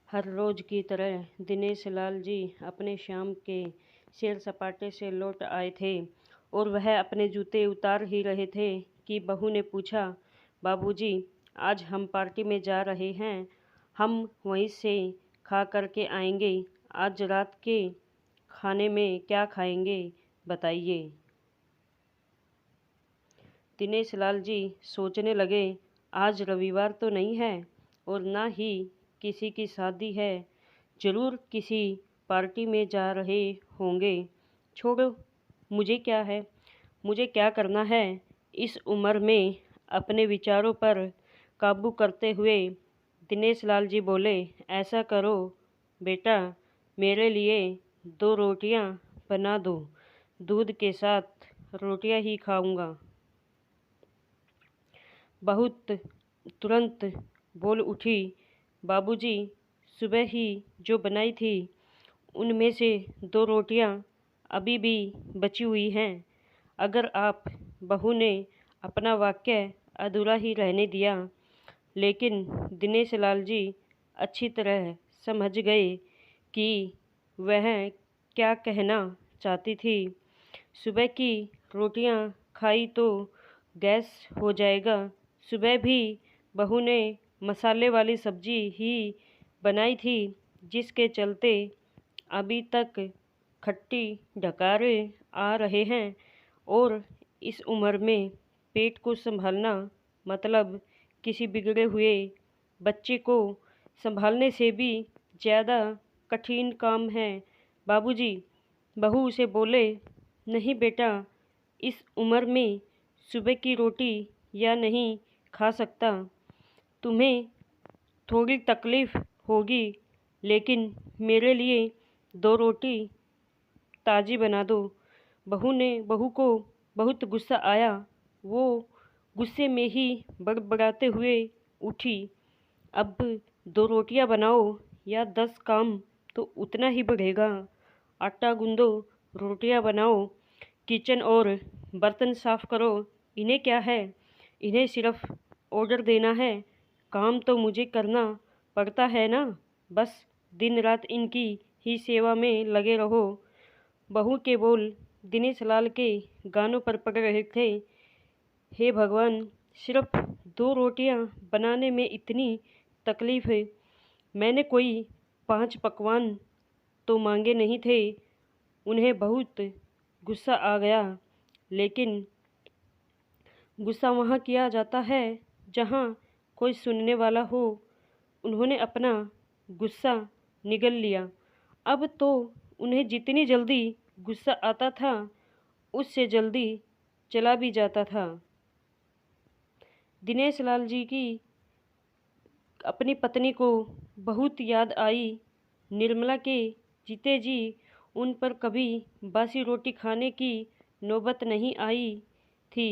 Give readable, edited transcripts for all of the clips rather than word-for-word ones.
हर रोज की तरह दिनेश लाल जी अपने शाम के सैर सपाटे से लौट आए थे और वह अपने जूते उतार ही रहे थे कि बहू ने पूछा, बाबूजी, आज हम पार्टी में जा रहे हैं, हम वहीं से खा कर के आएंगे। आज रात के खाने में क्या खाएंगे, बताइए। दिनेश लाल जी सोचने लगे, आज रविवार तो नहीं है और ना ही किसी की शादी है, ज़रूर किसी पार्टी में जा रहे होंगे। छोड़ो, मुझे क्या है, मुझे क्या करना है। इस उम्र में अपने विचारों पर काबू करते हुए दिनेश लाल जी बोले, ऐसा करो बेटा, मेरे लिए 2 रोटियां बना दो, दूध के साथ रोटियां ही खाऊंगा। बहुत तुरंत बोल उठी, बाबूजी, सुबह ही जो बनाई थी उनमें से 2 रोटियां अभी भी बची हुई हैं। अगर आप, बहू ने अपना वाक्य अधूरा ही रहने दिया, लेकिन दिनेश लाल जी अच्छी तरह समझ गए कि वह क्या कहना चाहती थी। सुबह की रोटियां खाई तो गैस हो जाएगा। सुबह भी बहू ने मसाले वाली सब्जी ही बनाई थी, जिसके चलते अभी तक खट्टी डकारे आ रहे हैं और इस उम्र में पेट को संभालना मतलब किसी बिगड़े हुए बच्चे को संभालने से भी ज़्यादा कठिन काम है। बाबूजी, बहू उसे बोले, नहीं बेटा, इस उम्र में सुबह की रोटी या नहीं खा सकता। तुम्हें थोड़ी तकलीफ़ होगी, लेकिन मेरे लिए 2 रोटी ताज़ी बना दो। बहू को बहुत गुस्सा आया। वो गुस्से में ही बड़बड़ाते हुए उठी, अब 2 रोटियां बनाओ या 10 काम तो उतना ही बढ़ेगा। आटा गूंदो, रोटियां बनाओ, किचन और बर्तन साफ करो। इन्हें क्या है, इन्हें सिर्फ ऑर्डर देना है, काम तो मुझे करना पड़ता है ना। बस दिन रात इनकी ही सेवा में लगे रहो। बहू के बोल दिनेश लाल के गानों पर पड़ रहे थे। हे भगवान, सिर्फ 2 रोटियां बनाने में इतनी तकलीफ है। मैंने कोई 5 पकवान तो मांगे नहीं थे। उन्हें बहुत गुस्सा आ गया, लेकिन गुस्सा वहाँ किया जाता है जहाँ कोई सुनने वाला हो। उन्होंने अपना गुस्सा निगल लिया। अब तो उन्हें जितनी जल्दी गुस्सा आता था, उससे जल्दी चला भी जाता था। दिनेश लाल जी की अपनी पत्नी को बहुत याद आई। निर्मला के जीते जी उन पर कभी बासी रोटी खाने की नौबत नहीं आई थी।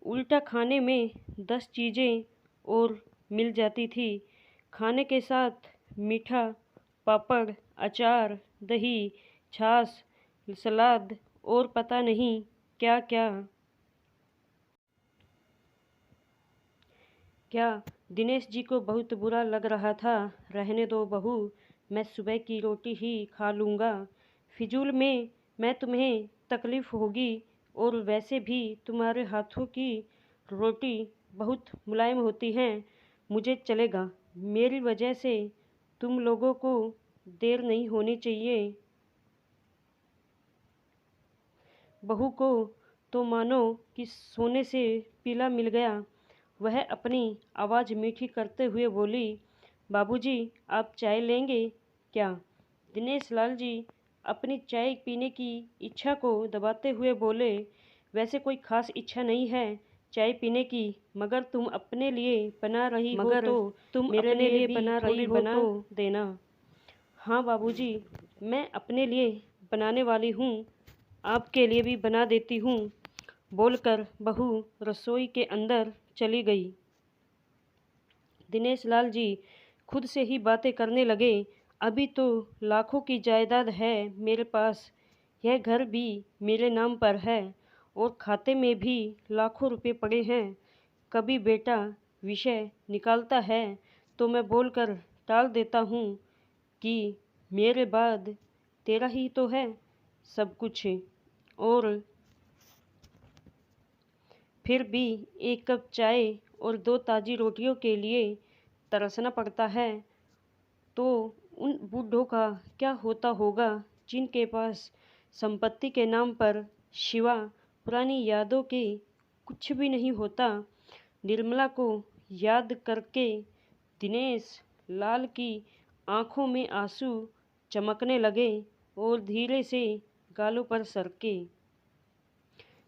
उल्टा खाने में 10 चीज़ें और मिल जाती थी। खाने के साथ मीठा, पापड़, अचार, दही, छाछ, सलाद और पता नहीं क्या क्या। क्या दिनेश जी को बहुत बुरा लग रहा था। रहने दो बहू, मैं सुबह की रोटी ही खा लूँगा। फिजूल में मैं तुम्हें तकलीफ़ होगी और वैसे भी तुम्हारे हाथों की रोटी बहुत मुलायम होती हैं। मुझे चलेगा, मेरी वजह से तुम लोगों को देर नहीं होनी चाहिए। बहू को तो मानो कि सोने से पीला मिल गया। वह अपनी आवाज़ मीठी करते हुए बोली, बाबूजी, आप चाय लेंगे क्या। दिनेश लाल जी अपनी चाय पीने की इच्छा को दबाते हुए बोले, वैसे कोई खास इच्छा नहीं है चाय पीने की, मगर तुम अपने लिए बना रही हो तो तुम मेरे लिए भी बना रही हो तो देना। हाँ बाबूजी, मैं अपने लिए बनाने वाली हूँ, आपके लिए भी बना देती हूँ, बोलकर बहू रसोई के अंदर चली गई। दिनेश लाल जी खुद से ही बातें करने लगे, अभी तो लाखों की जायदाद है मेरे पास, यह घर भी मेरे नाम पर है और खाते में भी लाखों रुपए पड़े हैं। कभी बेटा विषय निकालता है तो मैं बोलकर टाल देता हूँ, कि मेरे बाद तेरा ही तो है सब कुछ, और फिर भी एक कप चाय और 2 ताज़ी रोटियों के लिए तरसना पड़ता है। तो उन बूढ़ों का क्या होता होगा जिनके पास संपत्ति के नाम पर सिवा पुरानी यादों के कुछ भी नहीं होता। निर्मला को याद करके दिनेश लाल की आंखों में आंसू चमकने लगे और धीरे से गालों पर सरके।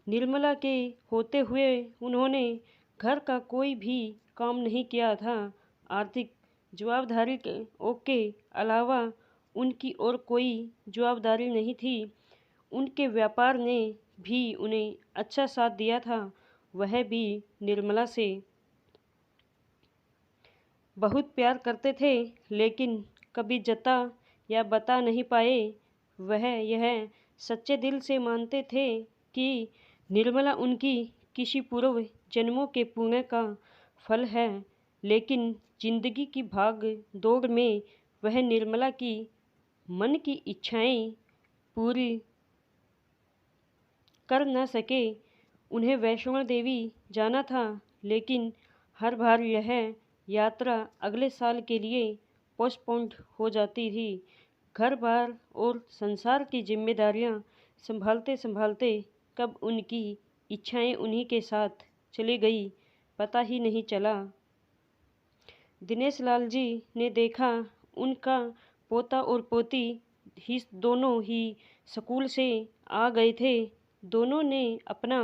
निर्मला के होते हुए उन्होंने घर का कोई भी काम नहीं किया था। आर्थिक जवाबदारी के अलावा उनकी और कोई जवाबदारी नहीं थी। उनके व्यापार ने भी उन्हें अच्छा साथ दिया था। वह भी निर्मला से बहुत प्यार करते थे, लेकिन कभी जता या बता नहीं पाए। वह यह सच्चे दिल से मानते थे कि निर्मला उनकी किसी पूर्व जन्मों के पुण्य का फल है, लेकिन जिंदगी की भाग दौड़ में वह निर्मला की मन की इच्छाएं पूरी कर न सके। उन्हें वैष्णो देवी जाना था, लेकिन हर बार यह यात्रा अगले साल के लिए पोस्टपोन्ड हो जाती थी। घर बार और संसार की जिम्मेदारियां संभालते संभालते कब उनकी इच्छाएं उन्हीं के साथ चली गई, पता ही नहीं चला। दिनेश लाल जी ने देखा उनका पोता और पोती ही दोनों ही स्कूल से आ गए थे। दोनों ने अपना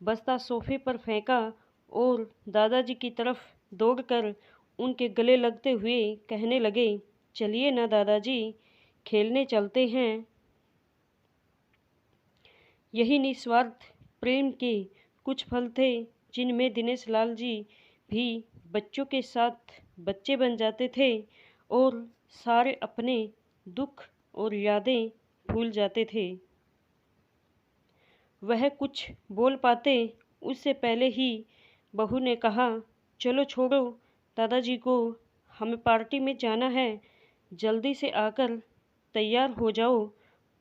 बस्ता सोफे पर फेंका और दादाजी की तरफ दौड़कर उनके गले लगते हुए कहने लगे, चलिए ना दादाजी, खेलने चलते हैं। यही निस्वार्थ प्रेम के कुछ फल थे जिनमें दिनेश लाल जी भी बच्चों के साथ बच्चे बन जाते थे और सारे अपने दुख और यादें भूल जाते थे। वह कुछ बोल पाते उससे पहले ही बहू ने कहा, चलो छोड़ो दादाजी को, हमें पार्टी में जाना है, जल्दी से आकर तैयार हो जाओ,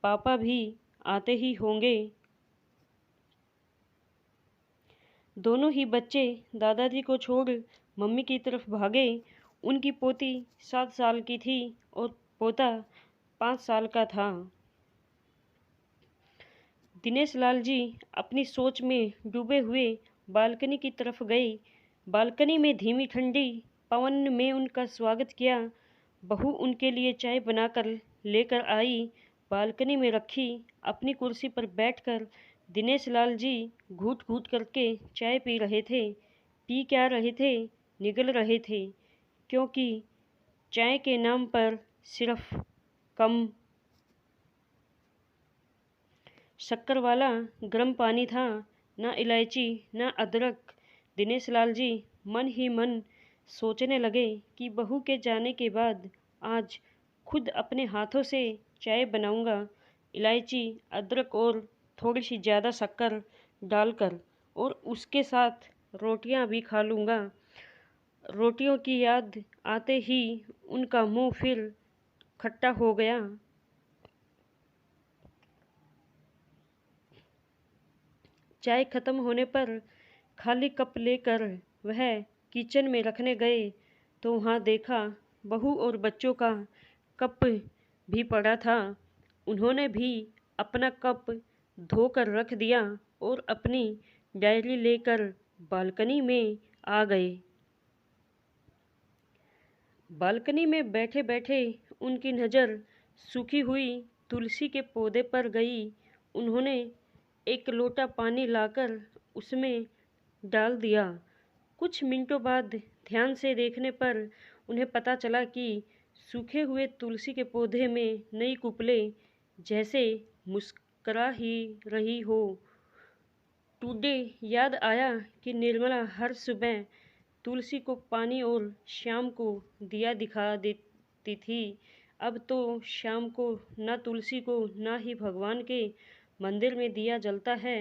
पापा भी आते ही होंगे। दोनों ही बच्चे दादाजी को छोड़ मम्मी की तरफ भागे। उनकी पोती 7 साल की थी और पोता 5 साल का था। दिनेश लाल जी अपनी सोच में डूबे हुए बालकनी की तरफ गए। बालकनी में धीमी ठंडी पवन में उनका स्वागत किया। बहू उनके लिए चाय बनाकर लेकर आई, बालकनी में रखी। अपनी कुर्सी पर बैठकर दिनेश लाल जी घूट घूट करके चाय पी रहे थे। पी क्या रहे थे, निगल रहे थे, क्योंकि चाय के नाम पर सिर्फ कम शक्कर वाला गर्म पानी था, ना इलायची ना अदरक। दिनेश लाल जी मन ही मन सोचने लगे कि बहू के जाने के बाद आज खुद अपने हाथों से चाय बनाऊंगा, इलायची अदरक और थोड़ी सी ज़्यादा शक्कर डालकर, और उसके साथ रोटियां भी खा लूँगा। रोटियों की याद आते ही उनका मुंह फिर खट्टा हो गया। चाय खत्म होने पर खाली कप लेकर वह किचन में रखने गए तो वहाँ देखा बहू और बच्चों का कप भी पड़ा था। उन्होंने भी अपना कप धोकर रख दिया और अपनी डायरी लेकर बालकनी में आ गए। बालकनी में बैठे बैठे उनकी नज़र सूखी हुई तुलसी के पौधे पर गई। उन्होंने एक लोटा पानी लाकर उसमें डाल दिया। कुछ मिनटों बाद ध्यान से देखने पर उन्हें पता चला कि सूखे हुए तुलसी के पौधे में नई कुपलें जैसे मुस्करा ही रही हो। टूडे याद आया कि निर्मला हर सुबह तुलसी को पानी और शाम को दिया दिखा देती थी। अब तो शाम को ना तुलसी को ना ही भगवान के मंदिर में दिया जलता है।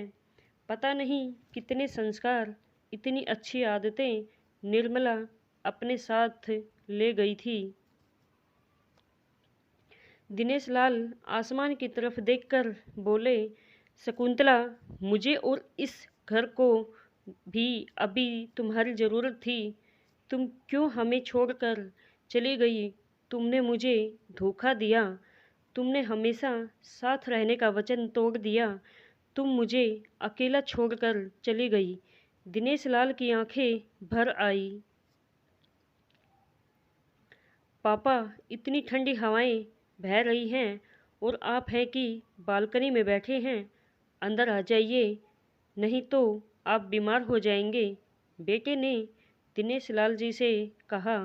पता नहीं कितने संस्कार, इतनी अच्छी आदतें निर्मला अपने साथ ले गई थी। दिनेश लाल आसमान की तरफ देखकर बोले, शकुंतला, मुझे और इस घर को भी अभी तुम्हारी ज़रूरत थी। तुम क्यों हमें छोड़कर चली गई? तुमने मुझे धोखा दिया। तुमने हमेशा साथ रहने का वचन तोड़ दिया। तुम मुझे अकेला छोड़कर चली गई। दिनेश लाल की आंखें भर आई। पापा, इतनी ठंडी हवाएं बह रही हैं और आप हैं कि बालकनी में बैठे हैं। अंदर आ जाइए, नहीं तो आप बीमार हो जाएंगे। बेटे ने दिनेश लाल जी से कहा।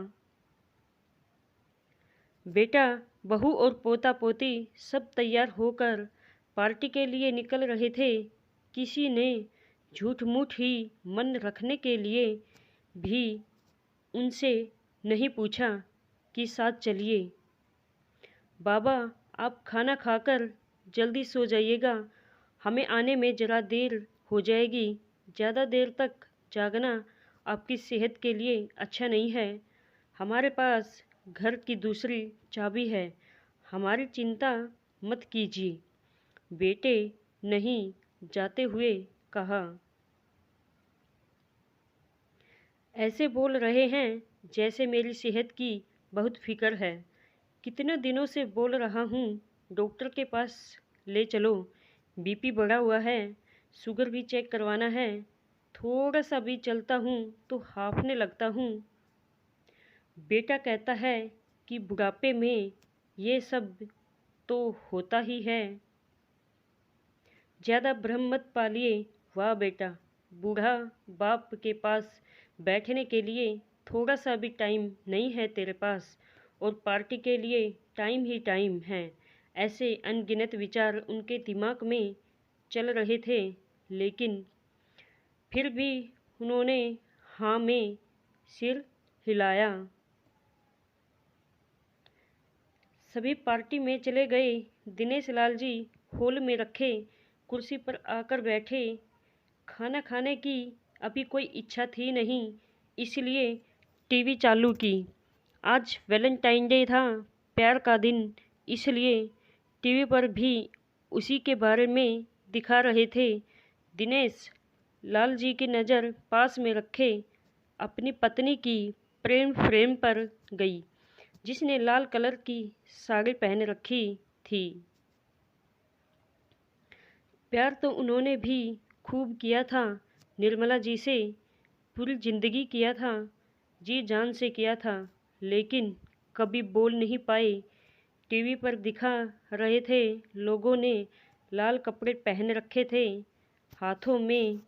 बेटा, बहू और पोता पोती सब तैयार होकर पार्टी के लिए निकल रहे थे। किसी ने झूठ मूठ ही मन रखने के लिए भी उनसे नहीं पूछा कि साथ चलिए। बाबा, आप खाना खाकर जल्दी सो जाइएगा। हमें आने में ज़रा देर हो जाएगी। ज़्यादा देर तक जागना आपकी सेहत के लिए अच्छा नहीं है। हमारे पास घर की दूसरी चाबी है। हमारी चिंता मत कीजिए। बेटे नहीं जाते हुए कहा। ऐसे बोल रहे हैं जैसे मेरी सेहत की बहुत फिक्र है। कितने दिनों से बोल रहा हूँ, डॉक्टर के पास ले चलो। बीपी बढ़ा हुआ है, शुगर भी चेक करवाना है। थोड़ा सा भी चलता हूँ तो हांफने लगता हूँ। बेटा कहता है कि बुढ़ापे में ये सब तो होता ही है। ज़्यादा भ्रम मत पालिए। वाह बेटा, बूढ़ा बाप के पास बैठने के लिए थोड़ा सा भी टाइम नहीं है तेरे पास, और पार्टी के लिए टाइम ही टाइम है। ऐसे अनगिनत विचार उनके दिमाग में चल रहे थे, लेकिन फिर भी उन्होंने हाँ में सिर हिलाया। सभी पार्टी में चले गए। दिनेश लाल जी हॉल में रखे कुर्सी पर आकर बैठे। खाना खाने की अभी कोई इच्छा थी नहीं, इसलिए टीवी चालू की। आज वैलेंटाइन डे था, प्यार का दिन, इसलिए टीवी पर भी उसी के बारे में दिखा रहे थे। दिनेश लाल जी की नज़र पास में रखे अपनी पत्नी की प्रेम फ्रेम पर गई, जिसने लाल कलर की साड़ी पहन रखी थी। प्यार तो उन्होंने भी खूब किया था, निर्मला जी से पूरी ज़िंदगी किया था, जी जान से किया था, लेकिन कभी बोल नहीं पाए। टीवी पर दिखा रहे थे, लोगों ने लाल कपड़े पहन रखे थे, हाथों में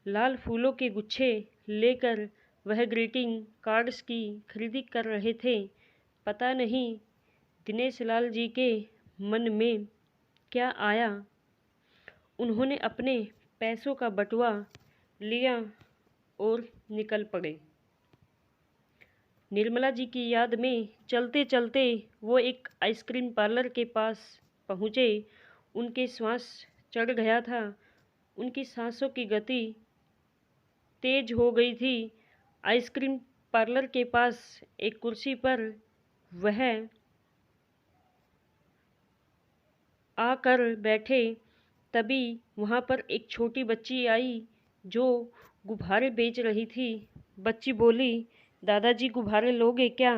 लाल फूलों के गुच्छे लेकर वह ग्रीटिंग कार्ड्स की खरीदी कर रहे थे। पता नहीं दिनेश लाल जी के मन में क्या आया। उन्होंने अपने पैसों का बटुआ लिया और निकल पड़े। निर्मला जी की याद में चलते चलते वो एक आइसक्रीम पार्लर के पास पहुँचे। उनके श्वास चढ़ गया था, उनकी सांसों की गति तेज हो गई थी। आइसक्रीम पार्लर के पास एक कुर्सी पर वह आकर बैठे। तभी वहाँ पर एक छोटी बच्ची आई जो गुब्बारे बेच रही थी। बच्ची बोली, दादाजी गुब्बारे लोगे क्या?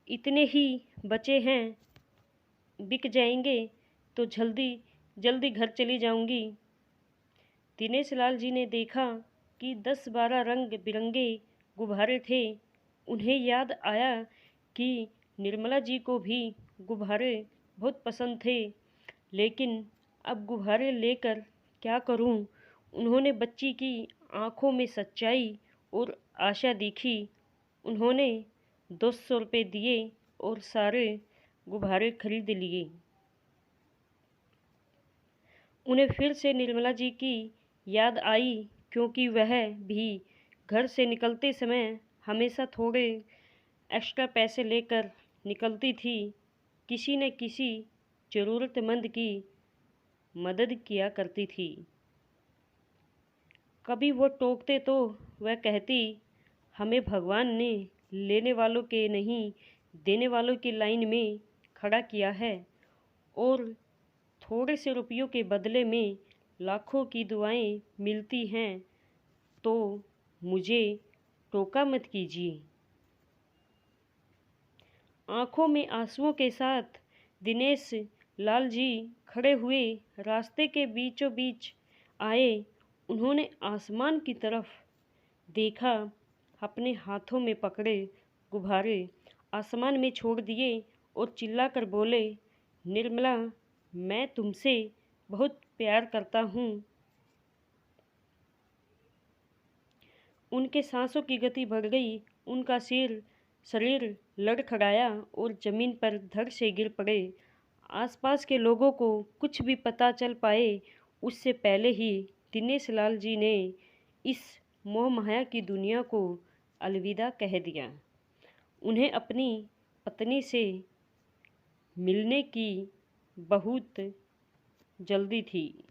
इतने ही बचे हैं, बिक जाएंगे तो जल्दी जल्दी घर चली जाऊंगी। दिनेश लाल जी ने देखा कि 10-12 रंग बिरंगे गुब्बारे थे। उन्हें याद आया कि निर्मला जी को भी गुब्बारे बहुत पसंद थे, लेकिन अब गुब्बारे लेकर क्या करूं? उन्होंने बच्ची की आंखों में सच्चाई और आशा देखी। उन्होंने 200 रुपये दिए और सारे गुब्बारे खरीद लिए। उन्हें फिर से निर्मला जी की याद आई, क्योंकि वह भी घर से निकलते समय हमेशा थोड़े एक्स्ट्रा पैसे लेकर निकलती थी। किसी न किसी ज़रूरतमंद की मदद किया करती थी। कभी वो टोकते तो वह कहती, हमें भगवान ने लेने वालों के नहीं देने वालों की लाइन में खड़ा किया है और थोड़े से रुपयों के बदले में लाखों की दुआएं मिलती हैं, तो मुझे टोका मत कीजिए। आंखों में आंसुओं के साथ दिनेश लाल जी खड़े हुए रास्ते के बीचों बीच आए। उन्होंने आसमान की तरफ देखा, अपने हाथों में पकड़े गुब्बारे आसमान में छोड़ दिए और चिल्लाकर बोले, निर्मला, मैं तुमसे बहुत प्यार करता हूँ। उनके सांसों की गति बढ़ गई, उनका शरीर लड़खड़ाया और जमीन पर धड़ से गिर पड़े। आसपास के लोगों को कुछ भी पता चल पाए उससे पहले ही दिनेश लाल जी ने इस मोह माया की दुनिया को अलविदा कह दिया। उन्हें अपनी पत्नी से मिलने की बहुत जल्दी थी।